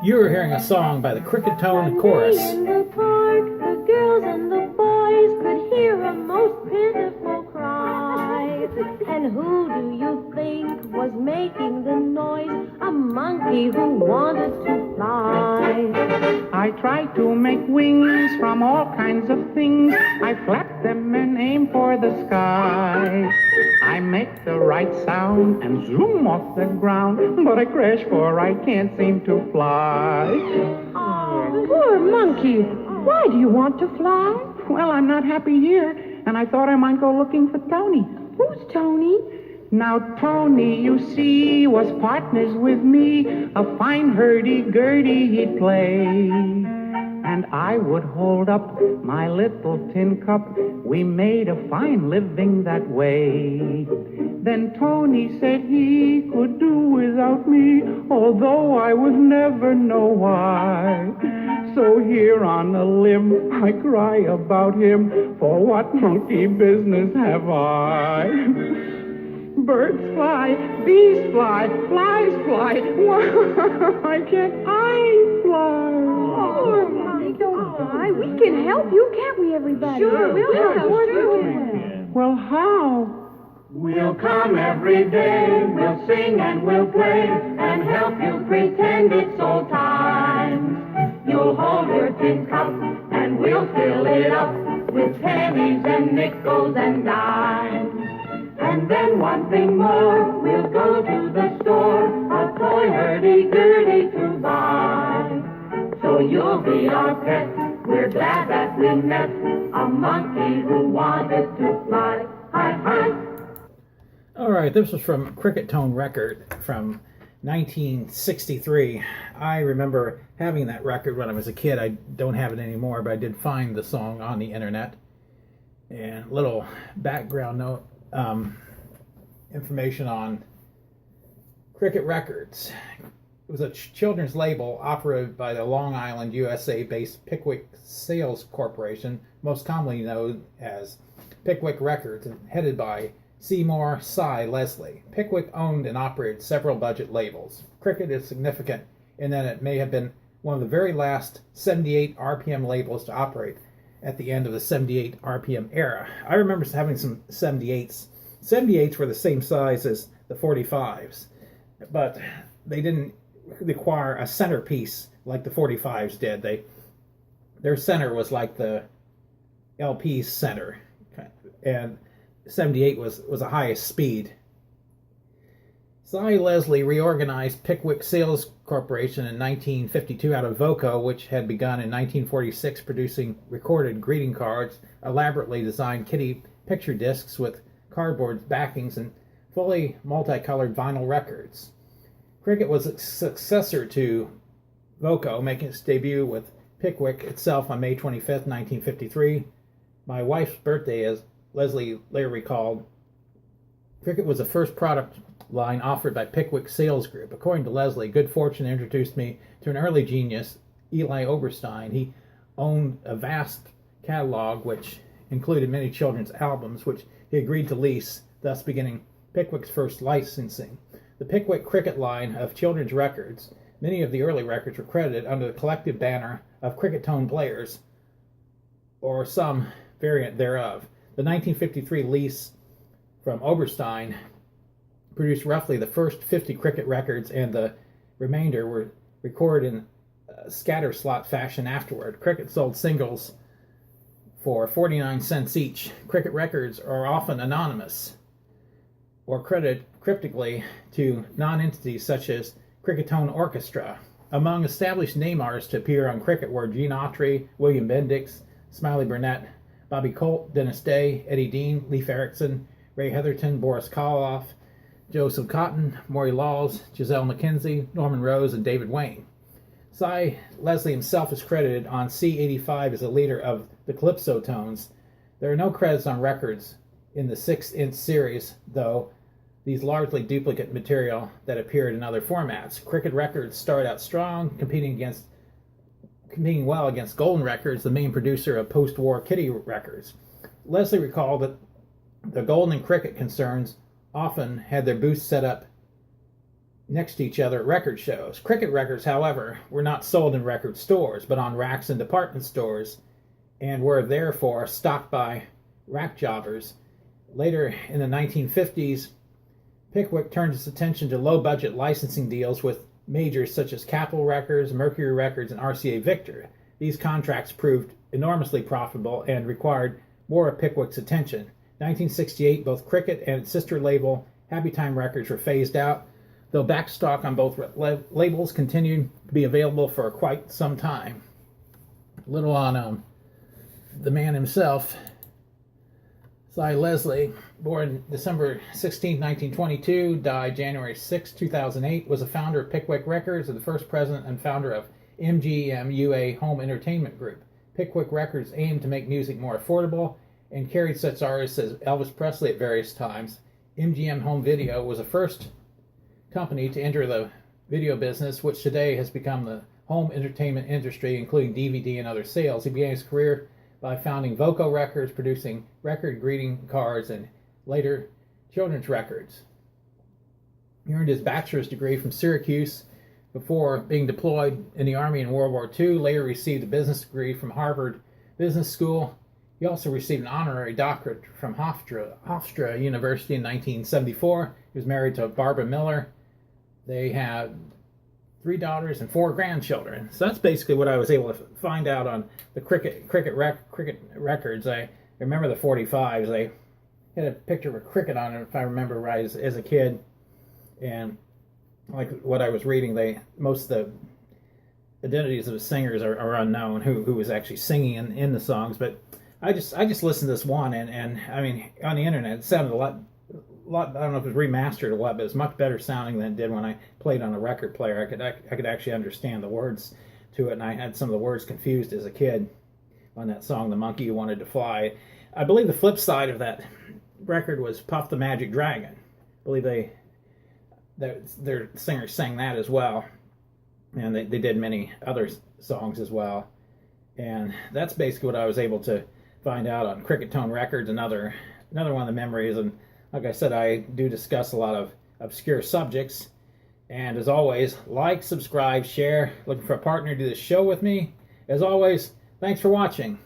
You are hearing a song by the Cricket Tone Chorus. In the park, the girls and the boys could hear a most pitiful cry. And who do you think was making the noise? A monkey who wanted to fly. I try to make wings from all kinds of things. I flap them and aim for the sky. I make the right sound and zoom off the ground, but I crash for I can't seem to fly. Oh, poor monkey. Why do you want to fly? Well, I'm not happy here, and I thought I might go looking for Tony. Who's Tony? Now, Tony, you see, was partners with me. A fine hurdy-gurdy he'd play. And I would hold up my little tin cup. We made a fine living that way. Then Tony said he could do without me, although I would never know why. So here on a limb I cry about him, for what monkey business have I? Birds fly, bees fly, flies fly. Why can't I fly? Oh, monkey, don't cry. We can help you, can't we, everybody? Sure, we'll help. Well, how? We'll come every day, we'll sing and we'll play, and help you pretend it's old times. You'll hold your tin cup, and we'll fill it up with pennies and nickels and dimes. And then one thing more, we'll go to the store, a toy hurdy-gurdy to buy. So you'll be our pet, we're glad that we met a monkey who wanted to fly. Hi, hi. All right, this was from Cricket Tone Record from 1963. I remember having that record when I was a kid. I don't have it anymore, but I did find the song on the internet. And little background note, information on Cricket Records. It was a children's label operated by the Long Island, USA-based Pickwick Sales Corporation, most commonly known as Pickwick Records, and headed by Seymour Cy Leslie. Pickwick owned and operated several budget labels. Cricket is significant in that it may have been one of the very last 78 RPM labels to operate at the end of the 78 RPM era. I remember having some 78s. 78s were the same size as the 45s, but they didn't require a centerpiece like the 45s did. Their center was like the LP's center, and 78 was the highest speed. Cy Leslie reorganized Pickwick Sales Corporation in 1952 out of Voco, which had begun in 1946 producing recorded greeting cards, elaborately designed kitty picture discs with cardboard backings, and fully multicolored vinyl records. Cricket was a successor to Voco, making its debut with Pickwick itself on May 25th, 1953. My wife's birthday, as Leslie later recalled, Cricket was the first product line offered by Pickwick Sales Group. According to Leslie, good fortune introduced me to an early genius, Eli Oberstein. He owned a vast catalog which included many children's albums, which he agreed to lease, thus beginning Pickwick's first licensing. The Pickwick Cricket line of children's records, many of the early records were credited under the collective banner of Cricket Tone Players, or some variant thereof. The 1953 lease from Oberstein produced roughly the first 50 Cricket records, and the remainder were recorded in scatter slot fashion afterward. Cricket sold singles for 49 cents each. Cricket records are often anonymous or credited cryptically to non-entities such as Cricket Tone Orchestra. Among established name artists to appear on Cricket were Gene Autry, William Bendix, Smiley Burnett, Bobby Colt, Dennis Day, Eddie Dean, Leif Erikson, Ray Heatherton, Boris Karloff, Joseph Cotton, Maury Laws, Giselle McKenzie, Norman Rose, and David Wayne. Cy Leslie himself is credited on C85 as a leader of the Calypso Tones. There are no credits on records in the 6-inch series, though these largely duplicate material that appeared in other formats. Cricket Records started out strong, competing well against Golden Records, the main producer of post-war kiddie records. Leslie recalled that the Golden and Cricket concerns often had their booths set up next to each other at record shows. Cricket records, however, were not sold in record stores, but on racks in department stores, and were therefore stocked by rack jobbers. Later in the 1950s, Pickwick turned its attention to low-budget licensing deals with majors such as Capitol Records, Mercury Records, and RCA Victor. These contracts proved enormously profitable and required more of Pickwick's attention. 1968, both Cricket and its sister label, Happy Time Records, were phased out, though backstock on both labels continued to be available for quite some time. A little on the man himself. Cy Leslie, born December 16, 1922, died January 6, 2008, was a founder of Pickwick Records and the first president and founder of MGM UA Home Entertainment Group. Pickwick Records aimed to make music more affordable and carried such artists as Elvis Presley at various times. MGM Home Video was the first company to enter the video business, which today has become the home entertainment industry, including DVD and other sales. He began his career by founding Voco Records, producing record greeting cards and later children's records. He earned his bachelor's degree from Syracuse before being deployed in the Army in World War II. Later received a business degree from Harvard Business School. He also received an honorary doctorate from Hofstra University in 1974. He was married to Barbara Miller. They had 3 daughters and 4 grandchildren. So that's basically what I was able to find out on the cricket records. I remember the 45s. They had a picture of a cricket on it, if I remember right, as a kid. And like what I was reading, most of the identities of the singers are unknown, who was actually singing in the songs. But I just listened to this one, and I mean, on the internet, it sounded a lot. I don't know if it was remastered or what, but it's much better sounding than it did when I played on a record player. I could actually understand the words to it, and I had some of the words confused as a kid on that song, "The Monkey Who Wanted to Fly." I believe the flip side of that record was "Puff the Magic Dragon." I believe their singer sang that as well, and they did many other songs as well. And that's basically what I was able to find out on Cricket Tone Records. Another one of the memories. And like I said, I do discuss a lot of obscure subjects. And as always, like, subscribe, share. Looking for a partner to do this show with me. As always, thanks for watching.